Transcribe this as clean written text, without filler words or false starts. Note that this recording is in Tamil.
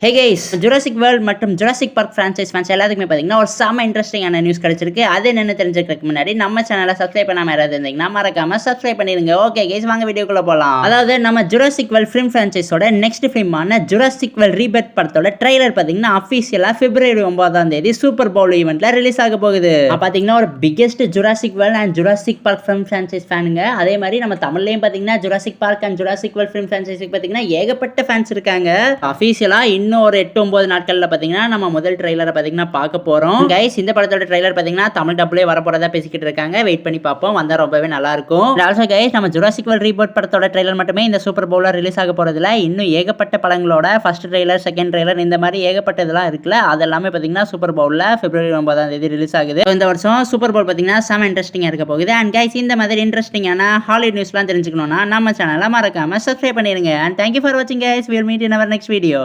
ஹே கைஸ், ஜுராசிக் வேர்ல்ட் மற்றும் ஜுராசிக் பார்க் ஃப்ரான்ச்சைஸ் ஃபேன்ஸ் எல்லாத்துக்குமே பார்த்தீங்கன்னா ஒரு செம இன்ட்ரெஸ்டிங்கான நியூஸ் கிடைச்சிருக்கு. அது என்னென்னு தெரிஞ்சுக்கிறதுக்கு முன்னாடி நம்ம சேனலை சப்ஸ்கிரைப் பண்ணாமல் யாராவது இருந்தீங்கன்னா மறக்காம சப்ஸ்கிரைப் பண்ணிடுங்க. ஓகே கைஸ், வாங்க வீடியோக்குள்ள போகலாம். அதாவது நம்ம ஜுராசிக் வேர்ல்ட் ஃபிலிம் ஃப்ரான்ச்சைஸோட நெக்ஸ்ட் ஃபிலிமான ஜுராசிக் வேர்ல்ட் ரீபர்த் படத்தோட ட்ரைலர் பார்த்தீங்கன்னா அஃபீஷியலாக பிப்ரவரி 9 சூப்பர் பவுல் ஈவெண்ட்ல ரிலீஸ் ஆக போகுது. பார்த்தீங்கன்னா ஒரு biggest Jurassic World and Jurassic Park film franchise ஃபேனுங்க. அதே மாதிரி நம்ம தமிழ்லையும் பார்த்தீங்கன்னா Jurassic Park and Jurassic World film ஃப்ரான்ச்சைஸுக்கு பார்த்தீங்கன்னா ஏகப்பட்ட ஃபேன்ஸ் இருக்காங்க. அஃபீஷியலாக இன்னும் ஒரு 8-9 நாட்கள்ல பாத்தீங்கன்னா நம்ம முதல் ட்ரைலரை பாத்தீங்கன்னா பார்க்க போறோம். கைஸ், இந்த படத்தோட ட்ரைலர் பாத்தீங்கன்னா தமிழ் டப்லயே வர போறதா பேசிக்கிட்டு இருக்காங்க. வெயிட் பண்ணி பார்ப்போம், வந்தா ரொம்பவே நல்லா இருக்கும். ஆல்சோ கைஸ், நம்ம ஜுராசிக் வேர்ல்ட் ரீபோர்ட் படத்தோட ட்ரைலர் மட்டுமே இந்த சூப்பர் பவுல்ல ரிலீஸ் ஆக போறதுல இன்னும் ஏகப்பட்ட படங்களோட ஃபர்ஸ்ட் ட்ரைலர், செகண்ட் ட்ரைலர் இந்த மாதிரி ஏகப்பட்டதெல்லாம் இருக்குல்ல, அதெல்லாமே பாத்தீங்கன்னா சூப்பர் பவுல்ல பிப்ரவரி 9 ரிலீஸ் ஆகுது. இந்த வருஷம் சூப்பர் பவுல் பாத்தீங்கன்னா செம இன்ட்ரெஸ்டிங்கா இருக்க போகுது. அண்ட் கைஸ், இந்த மாதிரி இன்ட்ரெஸ்டிங்கான ஹாலிவுட் நியூஸ்லாம் தெரிஞ்சுக்கணும்னா நம்ம சேனலை மறக்காம சப்ஸ்கிரைப் பண்ணிருங்க. அண்ட் தேங்க்யூ ஃபார் வாட்சிங் guys. We will meet in our next video.